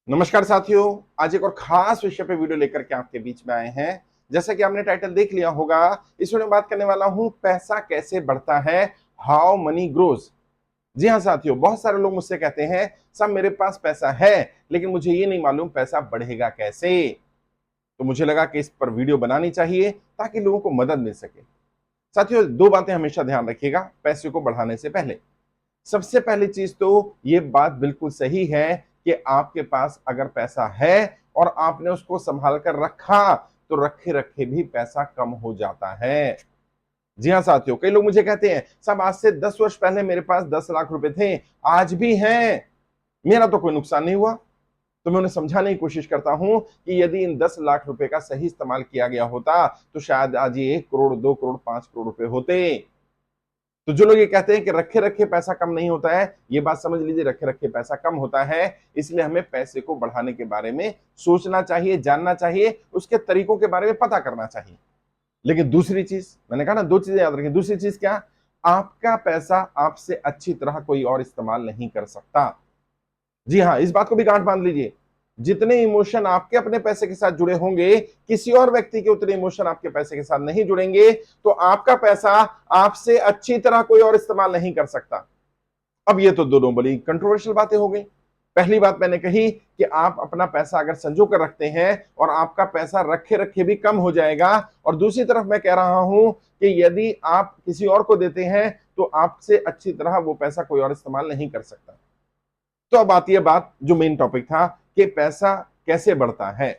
नमस्कार साथियों, आज एक और खास विषय पे वीडियो लेकर के आपके बीच में आए हैं। जैसा कि आपने टाइटल देख लिया होगा, इस वीडियो में बात करने वाला हूं पैसा कैसे बढ़ता है, हाउ मनी ग्रोज। जी हाँ साथियों, बहुत सारे लोग मुझसे कहते हैं साहब मेरे पास पैसा है लेकिन मुझे ये नहीं मालूम पैसा बढ़ेगा कैसे। तो मुझे लगा कि इस पर वीडियो बनानी चाहिए ताकि लोगों को मदद मिल सके। साथियों, दो बातें हमेशा ध्यान रखिएगा पैसे को बढ़ाने से पहले। सबसे पहली चीज तो ये बात बिल्कुल सही है कि आपके पास अगर पैसा है और आपने उसको संभाल कर रखा तो रखे रखे भी पैसा कम हो जाता है। जी हाँ साथियों, कई लोग मुझे कहते हैं साहब आज से 10 वर्ष पहले मेरे पास 10 लाख रुपए थे, आज भी हैं, मेरा तो कोई नुकसान नहीं हुआ। तो मैं उन्हें समझाने की कोशिश करता हूं कि यदि इन 10 लाख रुपए का सही इस्तेमाल किया गया होता तो शायद आज ये 1 करोड़, 2 करोड़, 5 करोड़ रुपए होते। तो जो लोग ये कहते हैं कि रखे रखे पैसा कम नहीं होता है, ये बात समझ लीजिए, रखे रखे पैसा कम होता है। इसलिए हमें पैसे को बढ़ाने के बारे में सोचना चाहिए, जानना चाहिए, उसके तरीकों के बारे में पता करना चाहिए। लेकिन दूसरी चीज, मैंने कहा ना, दो चीजें याद रखें। दूसरी चीज क्या? आपका पैसा आपसे अच्छी तरह कोई और इस्तेमाल नहीं कर सकता। जी हाँ, इस बात को भी गांठ बांध लीजिए। जितने इमोशन आपके अपने पैसे के साथ जुड़े होंगे, किसी और व्यक्ति के उतने इमोशन आपके पैसे के साथ नहीं जुड़ेंगे। तो आपका पैसा आपसे अच्छी तरह कोई और इस्तेमाल नहीं कर सकता। अब ये तो दोनों बड़ी कंट्रोवर्शियल बातें हो गई। पहली बात मैंने कही कि आप अपना पैसा अगर संजो कर रखते हैं और आपका पैसा रखे रखे भी कम हो जाएगा। और दूसरी तरफ मैं कह रहा हूं कि यदि आप किसी और को देते हैं तो आपसे अच्छी तरह वो पैसा कोई और इस्तेमाल नहीं कर सकता। तो अब आती है बात जो मेन टॉपिक था कि पैसा कैसे बढ़ता है।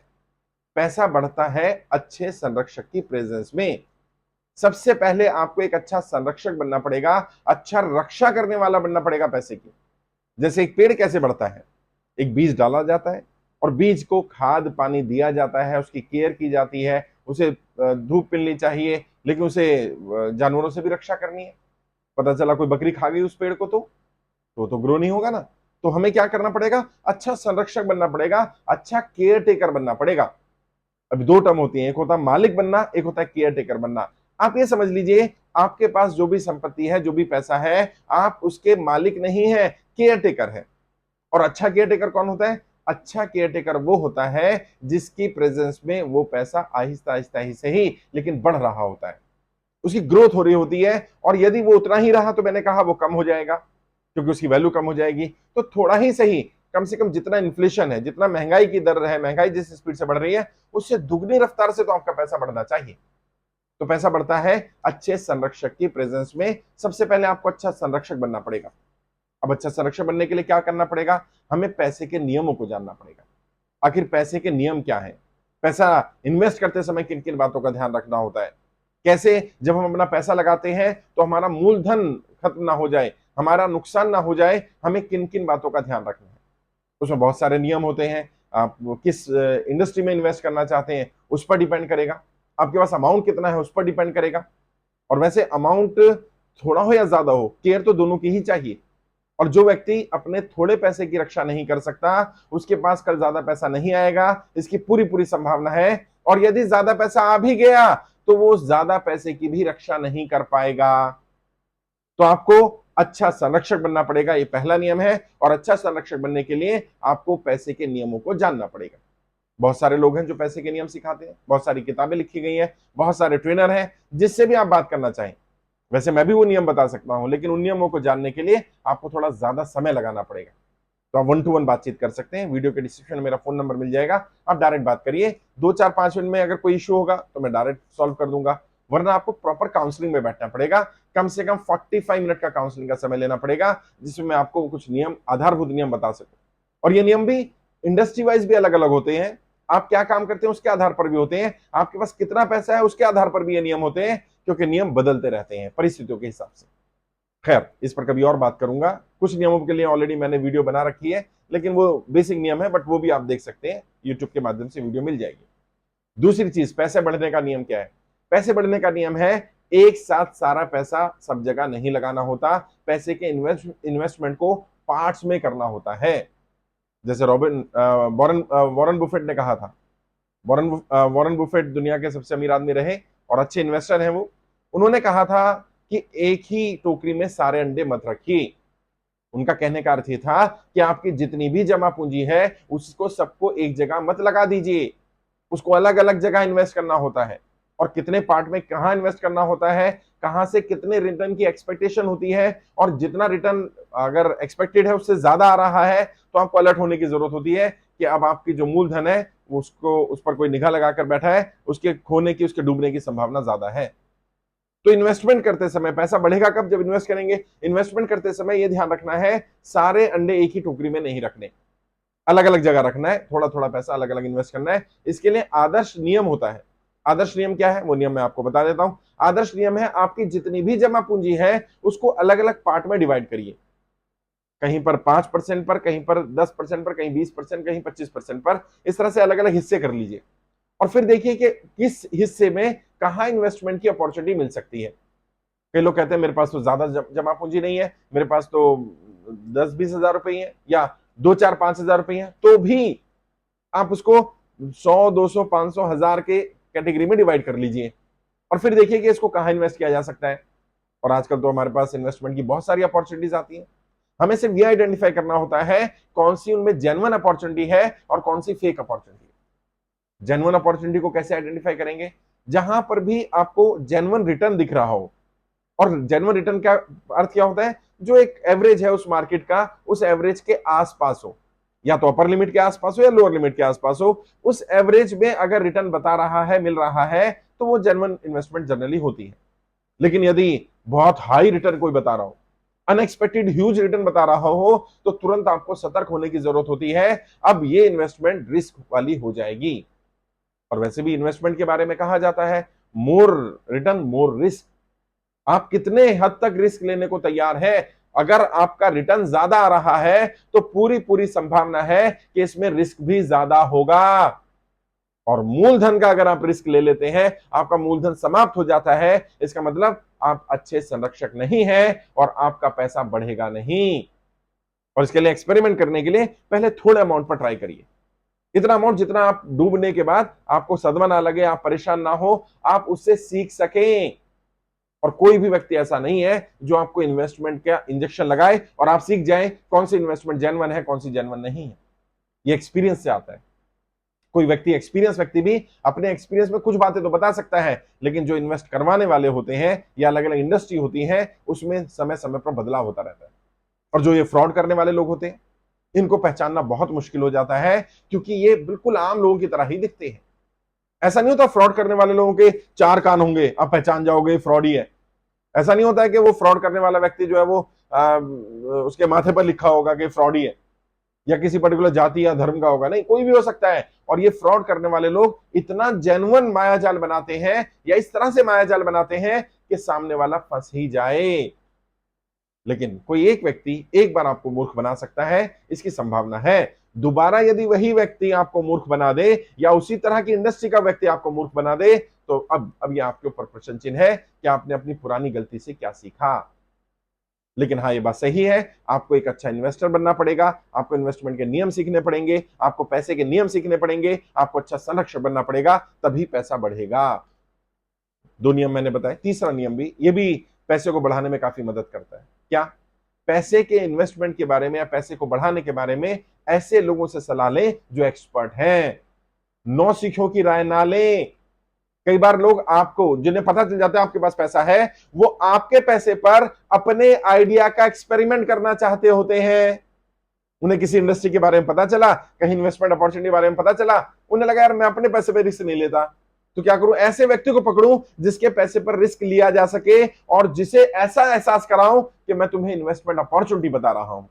पैसा बढ़ता है अच्छे संरक्षक की प्रेजेंस में। सबसे पहले आपको एक अच्छा संरक्षक बनना पड़ेगा, अच्छा रक्षा करने वाला बनना पड़ेगा पैसे की। जैसे एक पेड़ कैसे बढ़ता है, एक बीज डाला जाता है और बीज को खाद पानी दिया जाता है, उसकी केयर की जाती है, उसे धूप मिलनी चाहिए, लेकिन उसे जानवरों से भी रक्षा करनी है। पता चला कोई बकरी खा गई उस पेड़ को तो ग्रो नहीं होगा ना। तो हमें क्या करना पड़ेगा? अच्छा संरक्षक बनना पड़ेगा, अच्छा केयर टेकर बनना पड़ेगा। अभी दो टर्म होती हैं, एक होता है मालिक बनना, एक होता है केयर टेकर बनना। आप ये समझ लीजिए, आपके पास जो भी संपत्ति है, जो भी पैसा है, आप उसके मालिक नहीं है, केयर टेकर है। और अच्छा केयर टेकर कौन होता है? अच्छा केयर टेकर वो होता है जिसकी प्रेजेंस में वो पैसा आहिस्ता आहिस्ता ही सही लेकिन बढ़ रहा होता है, उसकी ग्रोथ हो रही होती है। और यदि वो उतना ही रहा तो मैंने कहा वो कम हो जाएगा, क्योंकि उसकी वैल्यू कम हो जाएगी। तो थोड़ा ही सही, कम से कम जितना इन्फ्लेशन है, जितना महंगाई की दर है, महंगाई जिस स्पीड से बढ़ रही है, उससे दुगनी रफ्तार से तो आपका पैसा बढ़ना चाहिए। तो पैसा बढ़ता है अच्छे संरक्षक की प्रेजेंस में। सबसे पहले आपको अच्छा संरक्षक बनना पड़ेगा। अब अच्छा संरक्षक बनने के लिए क्या करना पड़ेगा? हमें पैसे के नियमों को जानना पड़ेगा। आखिर पैसे के नियम क्या है? पैसा इन्वेस्ट करते समय किन किन बातों का ध्यान रखना होता है? कैसे जब हम अपना पैसा लगाते हैं तो हमारा मूलधन खत्म ना हो जाए, हमारा नुकसान ना हो जाए, हमें किन किन बातों का ध्यान रखना है? उसमें बहुत सारे नियम होते हैं। आप किस इंडस्ट्री में इन्वेस्ट करना चाहते हैं उस पर डिपेंड करेगा, आपके पास अमाउंट कितना है उस पर डिपेंड करेगा। और वैसे अमाउंट थोड़ा हो या ज्यादा हो, केयर तो दोनों की ही चाहिए। और जो व्यक्ति अपने थोड़े पैसे की रक्षा नहीं कर सकता, उसके पास कल ज्यादा पैसा नहीं आएगा, इसकी पूरी पूरी संभावना है। और यदि ज्यादा पैसा आ भी गया तो वो ज्यादा पैसे की भी रक्षा नहीं कर पाएगा। तो आपको अच्छा संरक्षक बनना पड़ेगा, ये पहला नियम है। और अच्छा संरक्षक बनने के लिए आपको पैसे के नियमों को जानना पड़ेगा। बहुत सारे लोग हैं जो पैसे के नियम सिखाते हैं, बहुत सारी किताबें लिखी गई हैं, बहुत सारे ट्रेनर हैं, जिससे भी आप बात करना चाहें। वैसे मैं भी वो नियम बता सकता हूं, लेकिन उन नियमों को जानने के लिए आपको थोड़ा ज्यादा समय लगाना पड़ेगा। तो आप 1-to-1 बातचीत कर सकते हैं। वीडियो के डिस्क्रिप्शन में मेरा फोन नंबर मिल जाएगा, आप डायरेक्ट बात करिए। 2-4-5 मिनट में अगर कोई इशू होगा तो मैं डायरेक्ट सॉल्व कर दूंगा, वरना आपको प्रॉपर काउंसलिंग में बैठना पड़ेगा। कम से कम 45 मिनट का काउंसलिंग का समय लेना पड़ेगा, जिसमें मैं आपको कुछ नियम, आधारभूत नियम बता सकूं। और ये नियम भी इंडस्ट्री वाइज भी अलग अलग होते हैं। आप क्या काम करते हैं उसके आधार पर भी होते हैं, आपके पास कितना पैसा है उसके आधार पर भी ये नियम होते हैं, क्योंकि नियम बदलते रहते हैं परिस्थितियों के हिसाब से। खैर, इस पर कभी और बात करूंगा। कुछ नियमों के लिए ऑलरेडी मैंने वीडियो बना रखी है, लेकिन वो बेसिक नियम है, बट वो भी आप देख सकते हैं, यूट्यूब के माध्यम से वीडियो मिल जाएगी। दूसरी चीज, पैसे बढ़ने का नियम क्या है? पैसे बढ़ने का नियम है एक साथ सारा पैसा सब जगह नहीं लगाना होता, पैसे के इन्वेस्टमेंट को पार्ट्स में करना होता है। जैसे वॉरेन बुफेट ने कहा था। वॉरेन बुफेट दुनिया के सबसे अमीर आदमी रहे और अच्छे इन्वेस्टर हैं वो। उन्होंने कहा था कि एक ही टोकरी में सारे अंडे मत रखिए। उनका कहने का अर्थ ये था कि आपकी जितनी भी जमा पूंजी है उसको सबको एक जगह मत लगा दीजिए, उसको अलग अलग जगह इन्वेस्ट करना होता है, और कितने पार्ट में कहां इन्वेस्ट करना होता है, कहां से कितने रिटर्न की एक्सपेक्टेशन होती है, और जितना रिटर्न अगर एक्सपेक्टेड है उससे ज्यादा आ रहा है तो आपको अलर्ट होने की जरूरत होती है कि अब आपकी जो मूलधन है उसको उस पर कोई निगाह लगाकर बैठा है, उसके खोने की, उसके डूबने की संभावना ज्यादा है। तो इन्वेस्टमेंट करते समय पैसा बढ़ेगा कब, जब इन्वेस्ट करेंगे। इन्वेस्टमेंट करते समय यह ध्यान रखना है सारे अंडे एक ही टोकरी में नहीं रखने, अलग अलग जगह रखना है, थोड़ा थोड़ा पैसा अलग अलग इन्वेस्ट करना है। इसके लिए आदर्श नियम होता है। आदर्श नियम क्या है, वो नियम मैं आपको बता देता हूं। आदर्श नियम है आपकी जितनी भी जमा पूंजी है उसको अलग अलग पार्ट में डिवाइड करिए, कहीं पर 5% पर, कहीं पर 10% पर, कहीं 20%, कहीं 25% पर, इस तरह से अलग अलग हिस्से कर लीजिए, और फिर देखिए कि किस हिस्से में कहां इन्वेस्टमेंट की अपॉर्चुनिटी मिल सकती है। कई लोग कहते हैं मेरे पास तो ज्यादा जमा पूंजी नहीं है, मेरे पास तो 10-20 हजार रुपए है, या 2-4-5 हजार रुपए है, तो भी आप उसको 100-200-500 हजार के कैटेगरी में डिवाइड कर लीजिए, और फिर देखिए कि इसको कहां इन्वेस्ट किया जा सकता है। और आजकल तो हमारे पास इन्वेस्टमेंट की बहुत सारी अपॉर्चुनिटीज आती हैं, हमें सिर्फ ये आइडेंटिफाई करना होता है कौन सी उनमें जेन्युइन अपॉर्चुनिटी है और कौन सी फेक अपॉर्चुनिटी है। जेन्युइन अपॉर्चुनिटी को कैसे आइडेंटिफाई करेंगे, जहां पर भी आपको जेन्युइन रिटर्न दिख रहा हो। और जेन्युइन रिटर्न का अर्थ क्या होता है, जो एक एवरेज है उस मार्केट का, उस एवरेज के आसपास हो, या तो अपर लिमिट के आसपास हो या लोअर लिमिट के आसपास हो, उस एवरेज में अगर रिटर्न बता रहा है, मिल रहा है, तो वो जेन्युइन इन्वेस्टमेंट जनरली होती है। लेकिन यदि बहुत हाई रिटर्न कोई बता रहा हो, अनएक्सपेक्टेड ह्यूज रिटर्न बता रहा हो, तो तुरंत आपको सतर्क होने की जरूरत होती है, अब ये इन्वेस्टमेंट रिस्क वाली हो जाएगी। और वैसे भी इन्वेस्टमेंट के बारे में कहा जाता है मोर रिटर्न मोर रिस्क। आप कितने हद तक रिस्क लेने को तैयार है, अगर आपका रिटर्न ज्यादा आ रहा है तो पूरी पूरी संभावना है कि इसमें रिस्क भी ज्यादा होगा। और मूलधन का अगर आप रिस्क ले लेते हैं, आपका मूलधन समाप्त हो जाता है, इसका मतलब आप अच्छे संरक्षक नहीं हैं और आपका पैसा बढ़ेगा नहीं। और इसके लिए एक्सपेरिमेंट करने के लिए पहले थोड़े अमाउंट पर ट्राई करिए, इतना अमाउंट जितना आप डूबने के बाद आपको सदमा ना लगे, आप परेशान ना हो, आप उससे सीख सकें। और कोई भी व्यक्ति ऐसा नहीं है जो आपको इन्वेस्टमेंट का इंजेक्शन लगाए और आप सीख जाएं कौन सी इन्वेस्टमेंट जेन्युइन है, कौन सी जेन्युइन नहीं है। ये एक्सपीरियंस से आता है। कोई व्यक्ति, एक्सपीरियंस व्यक्ति भी अपने एक्सपीरियंस में कुछ बातें तो बता सकता है, लेकिन जो इन्वेस्ट करवाने वाले होते हैं या अलग अलग इंडस्ट्री होती है, उसमें समय समय पर बदलाव होता रहता है। और जो ये फ्रॉड करने वाले लोग होते हैं, इनको पहचानना बहुत मुश्किल हो जाता है, क्योंकि ये बिल्कुल आम लोगों की तरह ही दिखते हैं। ऐसा नहीं होता फ्रॉड करने वाले लोगों के 4 कान होंगे, आप पहचान जाओगे फ्रॉड ही है। ऐसा नहीं होता है कि वो फ्रॉड करने वाला व्यक्ति जो है वो उसके माथे पर लिखा होगा कि फ्रॉड ही है, या किसी पर्टिकुलर जाति या धर्म का होगा, नहीं, कोई भी हो सकता है। और ये फ्रॉड करने वाले लोग इतना जेन्युइन मायाजाल बनाते हैं, या इस तरह से मायाजाल बनाते हैं कि सामने वाला फंस ही जाए। लेकिन कोई एक व्यक्ति एक बार आपको मूर्ख बना सकता है, इसकी संभावना है। दोबारा यदि वही व्यक्ति आपको मूर्ख बना दे, या उसी तरह की इंडस्ट्री का व्यक्ति आपको मूर्ख बना दे, तो अब ये आपके ऊपर प्रश्न चिन्ह है कि आपने अपनी पुरानी गलती से क्या सीखा। लेकिन हाँ, ये बात सही है, आपको एक अच्छा इन्वेस्टर बनना पड़ेगा, आपको इन्वेस्टमेंट के नियम सीखने पड़ेंगे, आपको पैसे के नियम सीखने पड़ेंगे, आपको अच्छा संरक्षक बनना पड़ेगा, तभी पैसा बढ़ेगा। 2 नियम मैंने बताए, तीसरा नियम भी, ये भी पैसे को बढ़ाने में काफी मदद करता है। क्या? पैसे के इन्वेस्टमेंट के बारे में या पैसे को बढ़ाने के बारे में ऐसे लोगों से सलाह लें जो एक्सपर्ट हैं। नौसिखियों की राय ना लें। कई बार लोग आपको, जिन्हें पता चल जाता है आपके पास पैसा है, वो आपके पैसे पर अपने आइडिया का एक्सपेरिमेंट करना चाहते होते हैं। उन्हें किसी इंडस्ट्री के बारे में पता चला, कहीं इन्वेस्टमेंट अपॉर्चुनिटी के बारे में पता चला, उन्हें लगा यार मैं अपने पैसे पर रिस्क नहीं लेता, तो क्या करूं, ऐसे व्यक्ति को पकड़ूं जिसके पैसे पर रिस्क लिया जा सके, और जिसे ऐसा एहसास कराऊं कि मैं तुम्हें इन्वेस्टमेंट अपॉर्चुनिटी बता रहा हूं,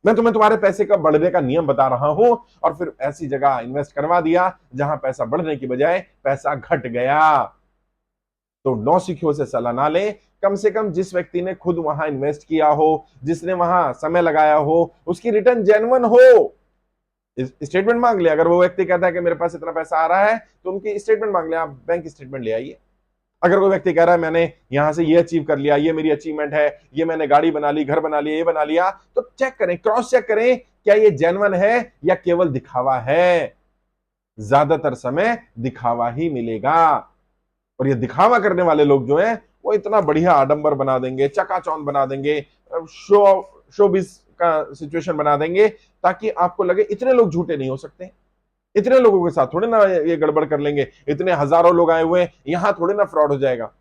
मैं तुम्हें तुम्हारे पैसे का बढ़ने का नियम बता रहा हूं, और फिर ऐसी जगह इन्वेस्ट करवा दिया जहां पैसा बढ़ने की बजाय पैसा घट गया। तो नौसिखियों से सलाह ना लें। कम से कम जिस व्यक्ति ने खुद वहां इन्वेस्ट किया हो, जिसने वहां समय लगाया हो, उसकी रिटर्न जेन्युइन हो। स्टेटमेंट मांग ले, अगर वो व्यक्ति कहता है कि मेरे पास इतना पैसा आ रहा है, तो उनकी स्टेटमेंट मांग ले, आप बैंक स्टेटमेंट ले आइए। अगर कोई व्यक्ति कह रहा है मैंने यहां से ये अचीव कर लिया, ये मेरी अचीवमेंट है, ये मैंने गाड़ी बना ली, घर बना लिया, ये बना लिया, तो चेक करें, क्रॉस चेक करें, क्या ये जेन्युइन है या केवल दिखावा है। ज्यादातर समय दिखावा ही मिलेगा। और ये दिखावा करने वाले लोग जो हैं, वो इतना बढ़िया आडंबर बना देंगे, चकाचौंध बना देंगे, शो शोबिस का सिचुएशन बना देंगे ताकि आपको लगे इतने लोग झूठे नहीं हो सकते, इतने लोगों के साथ थोड़े ना ये गड़बड़ कर लेंगे, इतने हजारों लोग आए हुए हैं, यहां थोड़े ना फ्रॉड हो जाएगा।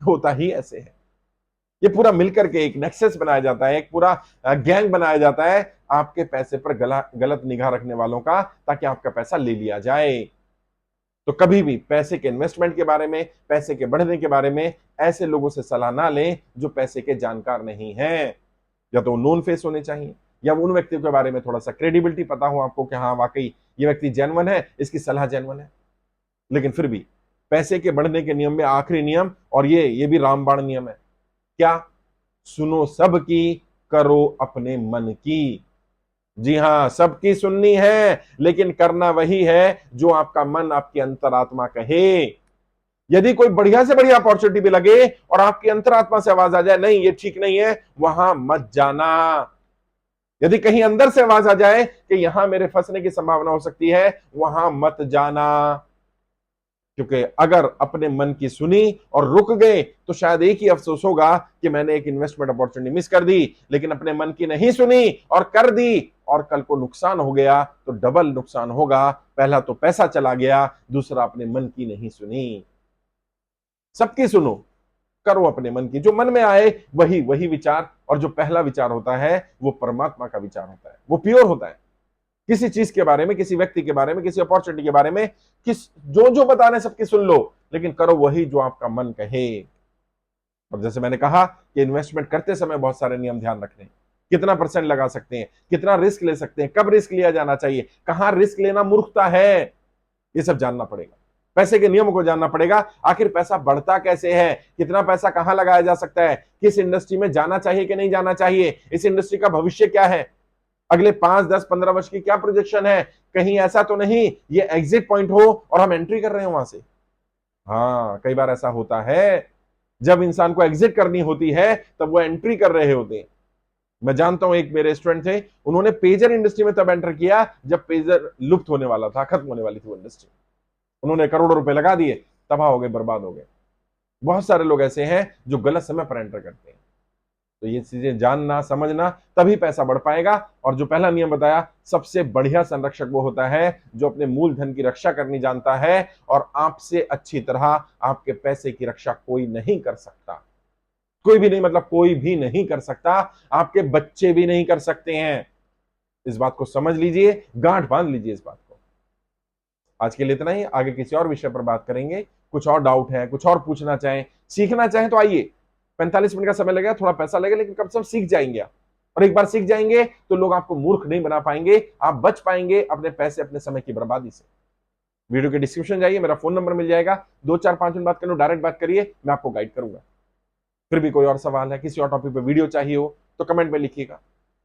होता ही ऐसे है। ये पूरा मिलकर के एक नेक्सस बनाया जाता है, एक पूरा गैंग बनाया जाता है आपके पैसे पर गलत निगाह रखने वालों का, ताकि आपका पैसा ले लिया जाए। तो कभी भी पैसे के इन्वेस्टमेंट के बारे में, पैसे के बढ़ने के बारे में ऐसे लोगों से सलाह ना लें जो पैसे के जानकार नहीं हैं। या तो नोन फेस होने चाहिए, या उन व्यक्तियों के बारे में थोड़ा सा क्रेडिबिलिटी पता हो आपको कि हाँ वाकई ये व्यक्ति जेन्युइन है, इसकी सलाह जेन्युइन है। लेकिन फिर भी पैसे के बढ़ने के नियम में आखिरी नियम, और ये भी रामबाण नियम है, क्या? सुनो सबकी, करो अपने मन की। जी हां, सबकी सुननी है, लेकिन करना वही है जो आपका मन, आपकी अंतरात्मा कहे। यदि कोई बढ़िया से बढ़िया अपॉर्चुनिटी भी लगे और आपकी अंतरात्मा से आवाज आ जाए नहीं ये ठीक नहीं है, वहां मत जाना। यदि कहीं अंदर से आवाज आ जाए कि यहां मेरे फंसने की संभावना हो सकती है, वहां मत जाना। क्योंकि अगर अपने मन की सुनी और रुक गए तो शायद एक ही अफसोस होगा कि मैंने एक इन्वेस्टमेंट अपॉर्चुनिटी मिस कर दी। लेकिन अपने मन की नहीं सुनी और कर दी, और कल को नुकसान हो गया तो डबल नुकसान होगा। पहला तो पैसा चला गया, दूसरा अपने मन की नहीं सुनी। सबकी सुनो, करो अपने मन की, जो मन में आए वही वही विचार। और जो पहला विचार होता है वो परमात्मा का विचार होता है, वो प्योर होता है। किसी चीज के बारे में, किसी व्यक्ति के बारे में, किसी अपॉर्चुनिटी के बारे में जो जो बता रहे सबकी सुन लो, लेकिन करो वही जो आपका मन कहे। और जैसे मैंने कहा कि इन्वेस्टमेंट करते समय बहुत सारे नियम ध्यान रखने, कितना परसेंट लगा सकते हैं, कितना रिस्क ले सकते हैं, कब रिस्क लिया जाना चाहिए, कहां रिस्क लेना मूर्खता है, ये सब जानना पड़ेगा। पैसे के नियमों को जानना पड़ेगा। आखिर पैसा बढ़ता कैसे है, कितना पैसा कहां लगाया जा सकता है, किस इंडस्ट्री में जाना चाहिए कि नहीं जाना चाहिए, इस इंडस्ट्री का भविष्य क्या है, अगले 5, 10, 15 वर्ष की क्या प्रोजेक्शन है। कहीं ऐसा तो नहीं ये एग्जिट पॉइंट हो और हम एंट्री कर रहे हो वहां से। हाँ, कई बार ऐसा होता है, जब इंसान को एग्जिट करनी होती है तब वो एंट्री कर रहे होते हैं। मैं जानता हूं, एक मेरे स्टूडेंट थे, उन्होंने पेजर इंडस्ट्री में तब एंटर किया जब पेजर लुप्त होने वाला था, खत्म होने वाली थी वो इंडस्ट्री। उन्होंने करोड़ों रुपए लगा दिए, तबाह हो गए, बर्बाद हो गए। बहुत सारे लोग ऐसे हैं जो गलत समय पर एंटर करते हैं। तो ये चीजें जानना, समझना, तभी पैसा बढ़ पाएगा। और जो पहला नियम बताया, सबसे बढ़िया संरक्षक वो होता है जो अपने मूलधन की रक्षा करनी जानता है, और आपसे अच्छी तरह आपके पैसे की रक्षा कोई नहीं कर सकता। कोई भी नहीं, मतलब कोई भी नहीं कर सकता, आपके बच्चे भी नहीं कर सकते हैं। इस बात को समझ लीजिए, गांठ बांध लीजिए इस बात को। आज के लिए इतना ही, आगे किसी और विषय पर बात करेंगे। कुछ और डाउट है, कुछ और पूछना चाहें, सीखना चाहें तो आइए। 45 मिनट का समय लगेगा, थोड़ा पैसा लगेगा, लेकिन कम से कम सीख जाएंगे आप। और एक बार सीख जाएंगे तो लोग आपको मूर्ख नहीं बना पाएंगे, आप बच पाएंगे अपने पैसे, अपने समय की बर्बादी से। वीडियो के डिस्क्रिप्शन जाइए, मेरा फोन नंबर मिल जाएगा, 2, 4, 5 मिनट बात कर लो, डायरेक्ट बात करिए, मैं आपको गाइड करूंगा। फिर भी कोई और सवाल है, किसी और टॉपिक पे वीडियो चाहिए हो तो कमेंट में लिखिएगा।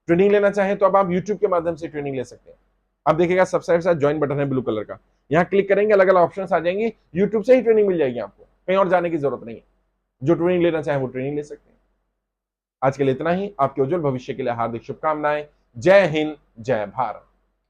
ट्रेनिंग लेना चाहें तो अब आप यूट्यूब के माध्यम से ट्रेनिंग ले सकते हैं। आप देखिएगा सब्सक्राइब साथ ज्वाइन बटन है ब्लू कलर का, यहाँ क्लिक करेंगे, अलग अलग ऑप्शन आ जाएंगे, यूट्यूब से ही ट्रेनिंग मिल जाएगी आपको, कहीं और जाने की जरूरत नहीं है। जो ट्रेनिंग लेना चाहे वो ट्रेनिंग ले सकते हैं। आज के लिए इतना ही, आपके उज्जवल भविष्य के लिए हार्दिक शुभकामनाएं। जय हिंद, जय भारत।